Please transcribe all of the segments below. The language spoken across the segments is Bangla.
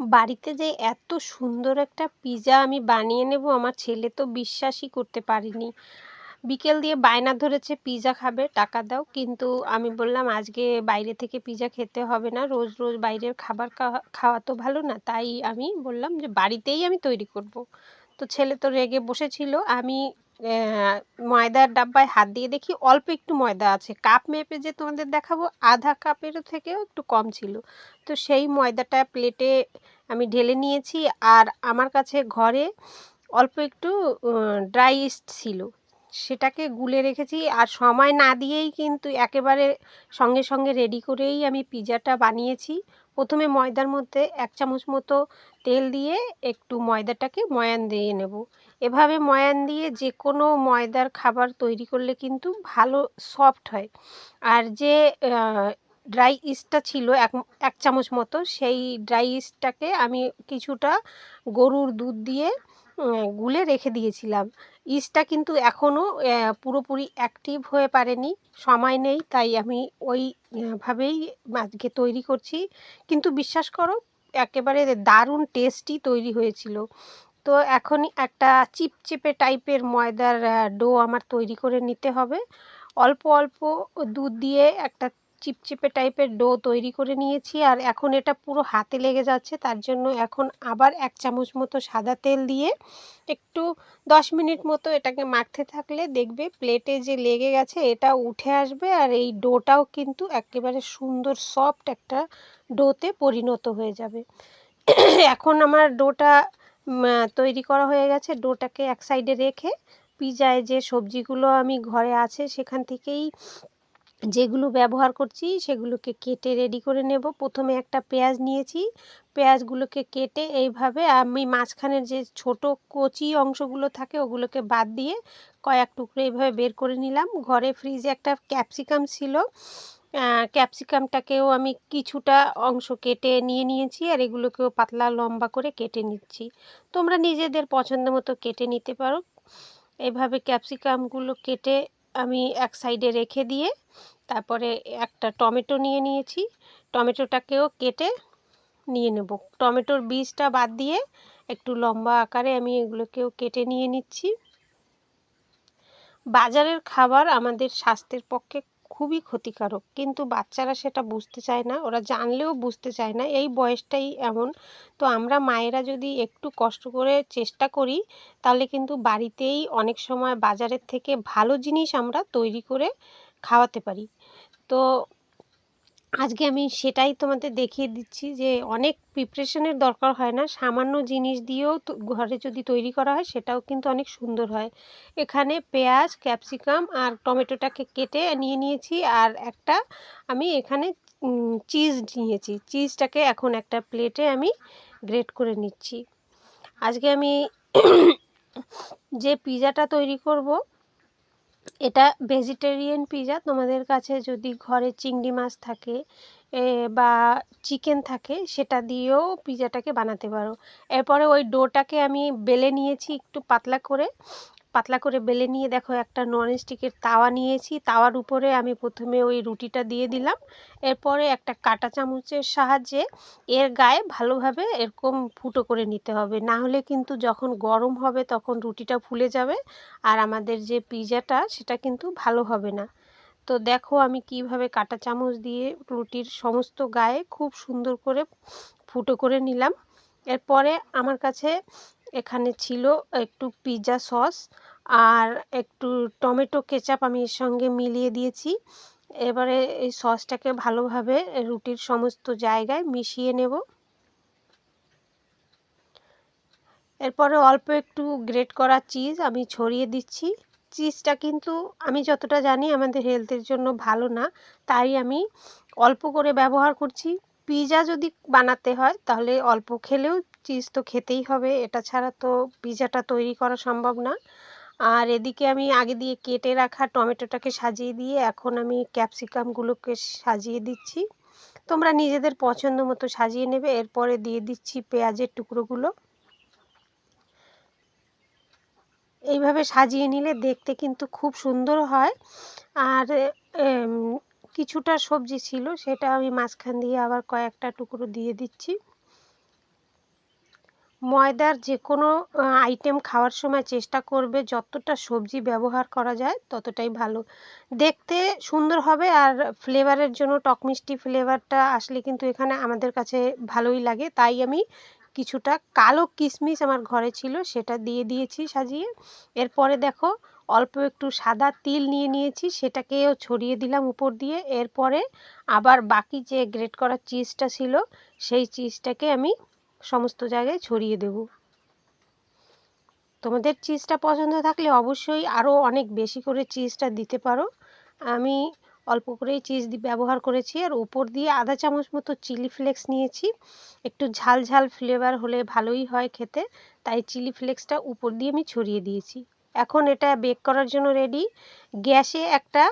বাড়িতে যে এত সুন্দর একটা পিজা আমি বানিয়ে নেব আমার ছেলে তো বিশ্বাসই করতে পারেনি। বিকেল দিয়ে বায়না ধরেছে পিজা খাবে, টাকা দাও। কিন্তু আমি বললাম আজকে বাইরে থেকে পিজা খেতে হবে না। রোজ, রোজ বাইরের খাবার খাওয়া তো ভালো না। তাই আমি বললাম যে বাড়িতেই আমি তৈরি করব। তো ছেলে তো রেগে বসেছিল। আমি ময়দার ডাব্বায় হাত দিয়ে দেখি অল্প একটু ময়দা আছে। কাপ মেপে যে তোমাদের দেখাবো আধা কাপের থেকেও একটু কম ছিল। তো সেই ময়দাটা প্লেটে আমি ঢেলে নিয়েছি। আর আমার কাছে ঘরে অল্প একটু ড্রাই ইস্ট ছিল। সেটাকে গুলে রেখেছি আর সময় না দিয়েই কিন্তু একেবারে সঙ্গে সঙ্গে রেডি করেই আমি পিজাটা বানিয়েছি। প্রথমে ময়দার মধ্যে ১ চামচ মতো তেল দিয়ে একটু ময়দাটাকে ময়ান দিয়ে নেব। এভাবে ময়ান দিয়ে যেকোনো ময়দার খাবার তৈরি করলে কিন্তু ভালো সফট হয়। আর যে আ ড্রাই ইস্টটা ছিল ১ চামচ মতো, সেই ড্রাই ইস্টটাকে আমি কিছুটা গরুর দুধ দিয়ে গুলে রেখে দিয়েছিলাম। ইস্টটা কিন্তু এখনও পুরোপুরি অ্যাক্টিভ হয়ে পারেনি। সময় নেই তাই আমি ওই ভাবেই আজকে তৈরি করছি। কিন্তু বিশ্বাস করো একেবারে দারুণ টেস্টি তৈরি হয়েছিল। তো এখনই একটা চিপচিপে টাইপের ময়দার ডো আমার তৈরি করে নিতে হবে। অল্প, অল্প দুধ দিয়ে একটা চিপচিপে টাইপের ডো তৈরি করে নিয়েছি। আর এখন এটা পুরো হাতে লেগে যাচ্ছে। তার জন্য এখন আবার ১ চামচ মতো সাদা তেল দিয়ে একটু ১০ মিনিট মতো এটাকে মাখতে থাকলে দেখবে প্লেটে যে লেগে গেছে এটা উঠে আসবে। আর এই ডোটাও কিন্তু একেবারে সুন্দর সফট একটা ডোতে পরিণত হয়ে যাবে। এখন আমার ডোটা তৈরি করা হয়ে গেছে। ডোটাকে এক সাইডে রেখে পিজায় যে সবজিগুলো আমি ঘরে আছে সেখান থেকেই যেগুলো ব্যবহার করছি সেগুলোকে কেটে রেডি করে নেব। প্রথমে একটা পেঁয়াজ নিয়েছি। পেঁয়াজগুলোকে কেটে এইভাবে আমি মাঝখানের যে ছোট কচি অংশগুলো থাকে ওগুলোকে বাদ দিয়ে কয়েক টুকরো এইভাবে বের করে নিলাম। ঘরে ফ্রিজে একটা ক্যাপসিকাম ছিল। ক্যাপসিকামটাকেও আমি কিছুটা অংশ কেটে নিয়ে নিয়েছি আর এগুলোকেও পাতলা লম্বা করে কেটে নিচ্ছি। তোমরা নিজেদের পছন্দ মতো কেটে নিতে পারো। এভাবে ক্যাপসিকামগুলো কেটে আমি এক সাইডে রেখে দিয়ে তারপরে একটা টমেটো নিয়ে নিয়েছি। টমেটোটাকেও কেটে নিয়ে নেব। টমেটোর বীজটা বাদ দিয়ে একটু লম্বা আকারে আমি এগুলোকেও কেটে নিয়ে নিচ্ছি। বাজারের খাবার আমাদের স্বাস্থ্যের পক্ষে খুবই ক্ষতিকারক। কিন্তু বাচ্চারা সেটা বুঝতে চায় না। ওরা জানলেও বুঝতে চায় না। এই বয়সটাই এমন। তো আমরা মায়েরা যদি একটু কষ্ট করে চেষ্টা করি তাহলে কিন্তু বাড়িতেই অনেক সময় বাজারের থেকে ভালো জিনিস আমরা তৈরি করে খাওয়াতে পারি। তো আজকে আমি সেটাই তোমাদের দেখিয়ে দিচ্ছি যে অনেক প্রিপারেশনের দরকার হয় না। সামান্য জিনিস দিয়েও তো ঘরে যদি তৈরি করা হয় সেটাও কিন্তু অনেক সুন্দর হয়। এখানে পেঁয়াজ, ক্যাপসিকাম আর টমেটোটাকে কেটে নিয়ে নিয়েছি। আর একটা আমি এখানে চিজ নিয়েছি। চিজটাকে এখন একটা প্লেটে আমি গ্রেট করে নিচ্ছি। আজকে আমি যে পিজাটা তৈরি করব এটা ভেজিটেরিয়ান পিজা। তোমাদের কাছে যদি ঘরে চিংড়ি মাছ থাকে বা চিকেন থাকে সেটা দিয়েও পিজাটাকে বানাতে পারো। এরপরে ওই ডোটাকে আমি বেলে নিয়েছি একটু পাতলা করে। পাতলা করে বেলে নিয়ে দেখো একটা ননস্টিকের তাওয়া নিয়েছি। তাওয়ার উপরে আমি প্রথমে ওই রুটিটা দিয়ে দিলাম। এরপরে একটা কাঁটা চামচের সাহায্যে এর গায়ে ভালোভাবে এরকম ফুটো করে নিতে হবে। না হলে কিন্তু যখন গরম হবে তখন রুটিটা ফুলে যাবে আর আমাদের যে পিজাটা সেটা কিন্তু ভালো হবে না। তো দেখো আমি কিভাবে কাঁটা চামচ দিয়ে রুটির সমস্ত গায়ে খুব সুন্দর করে ফুটো করে নিলাম। এরপরে আমার কাছে এখানে ছিল একটু পিৎজা সস আর একটু টমেটো কেচাপ আমি এর সঙ্গে মিলিয়ে দিয়েছি। এবারে এই সসটাকে ভালোভাবে রুটির সমস্ত জায়গায় মিশিয়ে নেব। এরপরে অল্প একটু গ্রেট করা চিজ আমি ছড়িয়ে দিচ্ছি। চিজটা কিন্তু আমি যতটা জানি আমাদের হেলথের জন্য ভালো না। তাই আমি অল্প করে ব্যবহার করছি। পিজা যদি বানাতে হয় তাহলে অল্প খেলেও চিজ তো খেতেই হবে। এটা ছাড়া তো পিজাটা তৈরি করা সম্ভব না। আর এদিকে আমি আগে দিয়ে কেটে রাখা টমেটোটাকে সাজিয়ে দিয়ে এখন আমি ক্যাপসিকামগুলোকে সাজিয়ে দিচ্ছি। তোমরা নিজেদের পছন্দ মতো সাজিয়ে নেবে। এরপরে দিয়ে দিচ্ছি পেঁয়াজের টুকরোগুলো। এইভাবে সাজিয়ে নিলে দেখতে কিন্তু খুব সুন্দর হয়। আর এম কিছুটা সবজি ছিল সেটা আমি মাঝখান দিয়ে আবার কয়েকটা টুকরো দিয়ে দিচ্ছি। ময়দার যেকোনো আইটেম খাওয়ার সময় চেষ্টা করবে যতটা সবজি ব্যবহার করা যায় ততটাই ভালো। দেখতে সুন্দর হবে আর ফ্লেভারের জন্য টক মিষ্টি ফ্লেভারটা আসলে কিন্তু এখানে আমাদের কাছে ভালোই লাগে। তাই আমি কিছুটা কালো কিশমিশ আমার ঘরে ছিল সেটা দিয়ে দিয়েছি সাজিয়ে। এরপরে দেখো অল্প একটু সাদা তিল নিয়ে নিয়েছি সেটাকেও ছড়িয়ে দিলাম উপর দিয়ে। এরপরে আবার বাকি যে গ্রেট করা চিজটা ছিল সেই চিজটাকে আমি সমস্ত জায়গায় ছড়িয়ে দেব। তোমাদের চিজটা পছন্দ থাকলে অবশ্যই আরও অনেক বেশি করে চিজটা দিতে পারো। আমি অল্প করেই চিজ ব্যবহার করেছি আর উপর দিয়ে আধা চামচ মতো চিলি ফ্লেক্স নিয়েছি। একটু ঝাল ঝাল ফ্লেভার হলে ভালোই হয় খেতে, তাই চিলি ফ্লেক্সটা উপর দিয়ে আমি ছড়িয়ে দিয়েছি। এখন এটা বেক করার জন্য রেডি। গ্যাসে একটা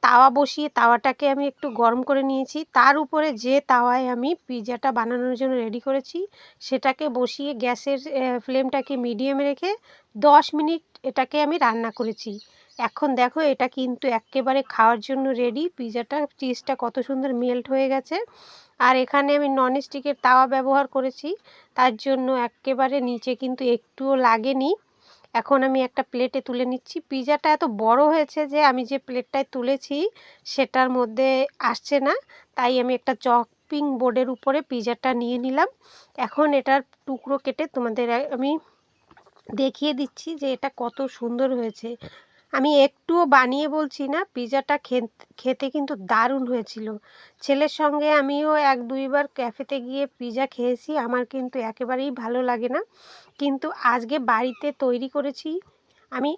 তাওয়া বসিয়ে তাওয়াটাকে আমি একটু গরম করে নিয়েছি। তার উপরে যে তাওয়ায় আমি পিৎজাটা বানানোর জন্য রেডি করেছি সেটাকে বসিয়ে গ্যাসের ফ্লেমটাকে মিডিয়ামে রেখে 10 মিনিট এটাকে আমি রান্না করেছি। এখন দেখো এটা কিন্তু এক্কেবারে খাওয়ার জন্য রেডি। পিৎজাটা চিজটা কত সুন্দর মেল্ট হয়ে গেছে। আর এখানে আমি ননস্টিকের তাওয়া ব্যবহার করেছি, তার জন্য এক্কেবারে নিচে কিন্তু একটুও লাগেনি। এখন আমি একটা প্লেটে তুলে নিচ্ছি। পিৎজাটা এত বড় হয়েছে যে আমি যে প্লেটটায় তুলেছি সেটার মধ্যে আসছে না, তাই আমি একটা চপিং বোর্ডের উপরে পিৎজাটা নিয়ে নিলাম। এখন এটার টুকরো কেটে তোমাদের আমি দেখিয়ে দিচ্ছি যে এটা কত সুন্দর হয়েছে। আমি একটুও বানিয়ে বলছি না, পিৎজাটা খেতে কিন্তু দারুণ হয়েছিল। ছেলের সঙ্গে আমিও ১-২ বার ক্যাফেতে গিয়ে পিৎজা খেয়েছি, আমার কিন্তু একেবারেই ভালো লাগে না। কিন্তু আজকে বাড়িতে তৈরি করেছি, আমি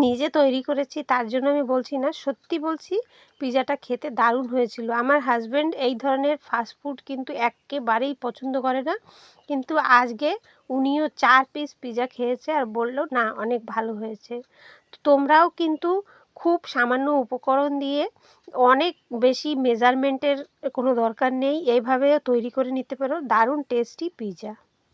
নিজে তৈরি করেছি তার জন্য আমি বলছি না, সত্যি বলছি পিৎজাটা খেতে দারুণ হয়েছিল। আমার হাজব্যান্ড এই ধরনের ফাস্টফুড কিন্তু এক্কেবারেই পছন্দ করে না, কিন্তু আজকে উনিও ৪ পিস পিৎজা খেয়েছে আর বলল না অনেক ভালো হয়েছে। তোমরাও কিন্তু খুব সামান্য উপকরণ দিয়ে অনেক বেশি মেজারমেন্টের কোনো দরকার নেই, এইভাবেও তৈরি করে নিতে পারো দারুণ টেস্টি পিৎজা।